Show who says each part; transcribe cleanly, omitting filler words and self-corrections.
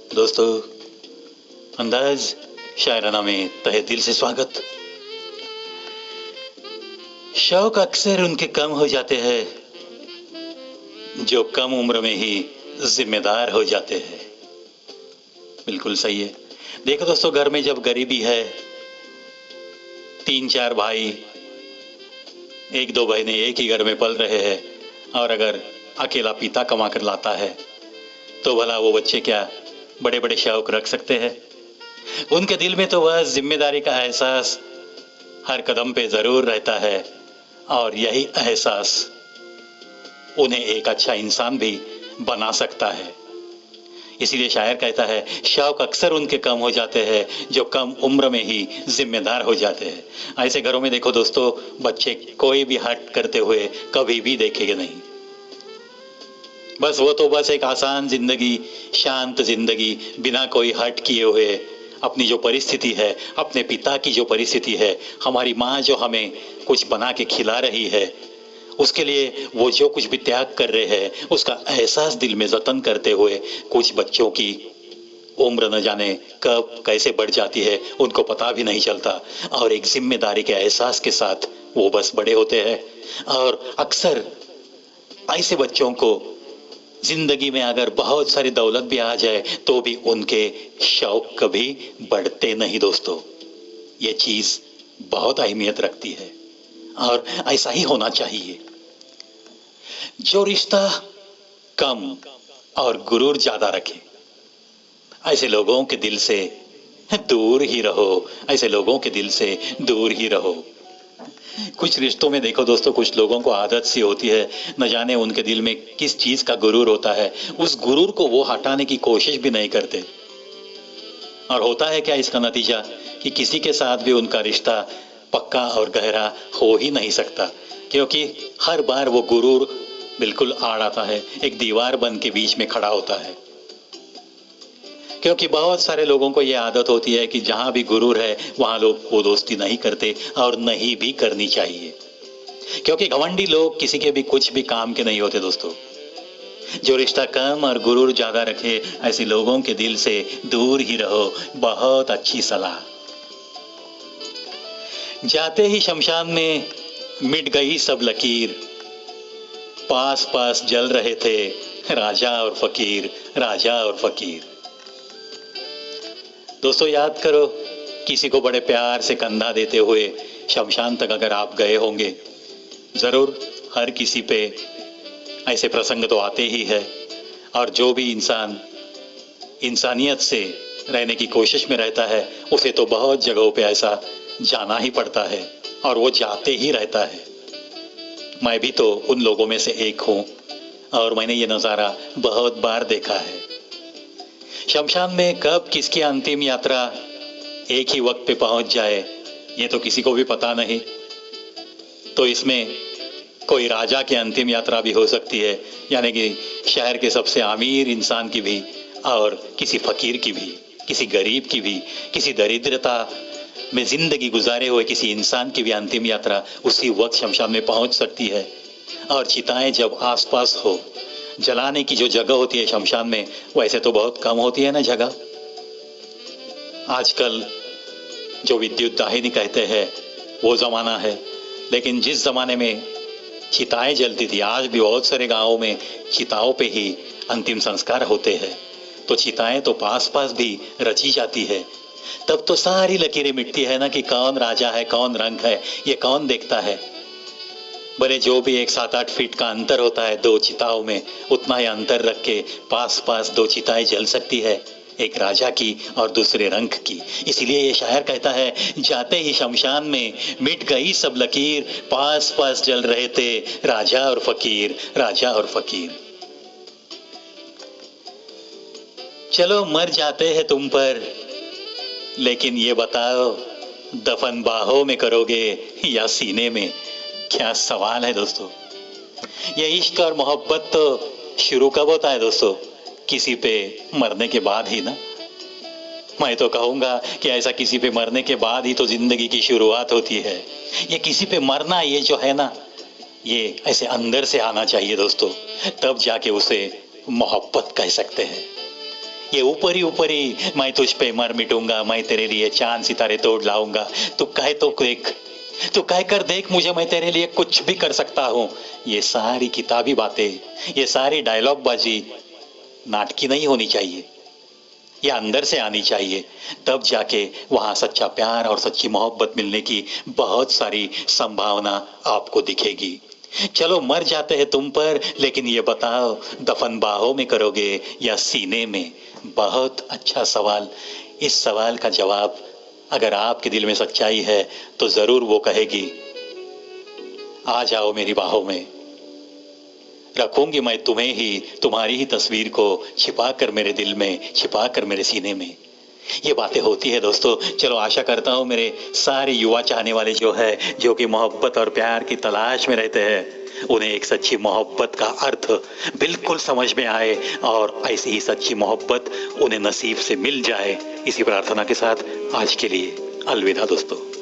Speaker 1: दोस्तों, अंदाज शायराना में तहे दिल से स्वागत। शौक अक्सर उनके कम हो जाते हैं जो कम उम्र में ही जिम्मेदार हो जाते हैं। बिल्कुल सही है। देखो दोस्तों, घर में जब गरीबी है, 3-4 भाई, 1-2 बहनें एक ही घर में पल रहे हैं, और अगर अकेला पिता कमा कर लाता है तो भला वो बच्चे क्या बड़े बड़े शौक रख सकते हैं? उनके दिल में तो वह जिम्मेदारी का एहसास हर कदम पे जरूर रहता है, और यही एहसास उन्हें एक अच्छा इंसान भी बना सकता है। इसीलिए शायर कहता है, शौक अक्सर उनके कम हो जाते हैं जो कम उम्र में ही जिम्मेदार हो जाते हैं। ऐसे घरों में देखो दोस्तों, बच्चे कोई भी हट करते हुए कभी भी देखेंगे नहीं। बस एक आसान जिंदगी, शांत जिंदगी, बिना कोई हट किए हुए, अपनी जो परिस्थिति है, अपने पिता की जो परिस्थिति है, हमारी माँ जो हमें कुछ बना के खिला रही है, उसके लिए वो जो कुछ भी त्याग कर रहे हैं, उसका एहसास दिल में जतन करते हुए कुछ बच्चों की उम्र न जाने कब कैसे बढ़ जाती है, उनको पता भी नहीं चलता, और एक जिम्मेदारी के एहसास के साथ वो बस बड़े होते हैं। और अक्सर ऐसे बच्चों को जिंदगी में अगर बहुत सारी दौलत भी आ जाए तो भी उनके शौक कभी बढ़ते नहीं दोस्तों। ये चीज बहुत अहमियत रखती है, और ऐसा ही होना चाहिए। जो रिश्ता कम और गुरूर ज्यादा रखे, ऐसे लोगों के दिल से दूर ही रहो, ऐसे लोगों के दिल से दूर ही रहो। कुछ रिश्तों में देखो दोस्तों, कुछ लोगों को आदत सी होती है, न जाने उनके दिल में किस चीज का गुरूर होता है, उस गुरूर को वो हटाने की कोशिश भी नहीं करते। और होता है क्या इसका नतीजा, कि किसी के साथ भी उनका रिश्ता पक्का और गहरा हो ही नहीं सकता, क्योंकि हर बार वो गुरूर बिल्कुल आड़ आता है, एक दीवार बन के बीच में खड़ा होता है। क्योंकि बहुत सारे लोगों को ये आदत होती है कि जहां भी गुरूर है वहां लोग वो दोस्ती नहीं करते, और नहीं भी करनी चाहिए, क्योंकि घमंडी लोग किसी के भी कुछ भी काम के नहीं होते दोस्तों। जो रिश्ता कम और गुरूर ज्यादा रखे, ऐसे लोगों के दिल से दूर ही रहो। बहुत अच्छी सलाह। जाते ही शमशान में मिट गई सब लकीर, पास पास जल रहे थे राजा और फकीर, राजा और फकीर। दोस्तों याद करो, किसी को बड़े प्यार से कंधा देते हुए शमशान तक अगर आप गए होंगे, जरूर हर किसी पे ऐसे प्रसंग तो आते ही है। और जो भी इंसान इंसानियत से रहने की कोशिश में रहता है, उसे तो बहुत जगहों पे ऐसा जाना ही पड़ता है, और वो जाते ही रहता है। मैं भी तो उन लोगों में से एक हूं, और मैंने ये नज़ारा बहुत बार देखा है। शमशान में कब किसकी अंतिम यात्रा एक ही वक्त पे पहुंच जाए, ये तो किसी को भी पता नहीं। तो इसमें कोई राजा की अंतिम यात्रा भी हो सकती है, यानी कि शहर के सबसे अमीर इंसान की भी, और किसी फकीर की भी, किसी गरीब की भी, किसी दरिद्रता में जिंदगी गुजारे हुए किसी इंसान की भी अंतिम यात्रा उसी वक्त शमशान में पहुंच सकती है। और चिताएं जब आसपास हो, जलाने की जो जगह होती है शमशान में, वैसे तो बहुत कम होती है ना जगह। आजकल जो विद्युत दाहिनी कहते हैं वो जमाना है, लेकिन जिस जमाने में चिताएं जलती थी, आज भी बहुत सारे गांवों में चिताओं पे ही अंतिम संस्कार होते हैं। तो चिताएं तो पास पास भी रची जाती है। तब तो सारी लकीरें मिटती है ना, कि कौन राजा है कौन रंक है, ये कौन देखता है। भले जो भी 1-7-8 फीट का अंतर होता है दो चिताओं में, उतना ही अंतर रख के पास पास दो चिताएं जल सकती है, एक राजा की और दूसरे रंक की। इसीलिए ये शायर कहता है, जाते ही शमशान में मिट गई सब लकीर, पास पास जल रहे थे राजा और फकीर, राजा और फकीर। चलो मर जाते हैं तुम पर, लेकिन ये बताओ दफन बाहों में करोगे या सीने में? क्या सवाल है दोस्तों। ये इश्क और मोहब्बत तो शुरू कब होता है दोस्तों? किसी पे मरने के बाद ही ना। मैं तो कहूंगा कि ऐसा किसी पे मरने के बाद ही तो जिंदगी की शुरुआत होती है। ये किसी पे मरना, ये जो है ना, ये ऐसे अंदर से आना चाहिए दोस्तों, तब जाके उसे मोहब्बत कह सकते हैं। ये ऊपर ही मैं तुझ पे मर मिटूंगा, मैं तेरे लिए चांद सितारे तोड़ लाऊंगा, तू कहे तो देख, तू कह कर देख मुझे, मैं तेरे लिए कुछ भी कर सकता हूँ। ये सारी किताबी बातें, ये सारी डायलॉग बाजी नाटकी नहीं होनी चाहिए, ये अंदर से आनी चाहिए। तब जाके वहां सच्चा प्यार और सच्ची मोहब्बत मिलने की बहुत सारी संभावना आपको दिखेगी। चलो मर जाते हैं तुम पर, लेकिन ये बताओ दफन बाहों में करोगे या सीने में? बहुत अच्छा सवाल। इस सवाल का जवाब अगर आपके दिल में सच्चाई है तो जरूर वो कहेगी, आ जाओ मेरी बाहों में, रखूंगी मैं तुम्हें ही, तुम्हारी ही तस्वीर को छिपा कर मेरे दिल में, छिपा कर मेरे सीने में। ये बातें होती है दोस्तों। चलो आशा करता हूँ मेरे सारे युवा चाहने वाले जो है, जो कि मोहब्बत और प्यार की तलाश में रहते हैं, उन्हें एक सच्ची मोहब्बत का अर्थ बिल्कुल समझ में आए और ऐसी ही सच्ची मोहब्बत उन्हें नसीब से मिल जाए। इसी प्रार्थना के साथ आज के लिए अलविदा दोस्तों।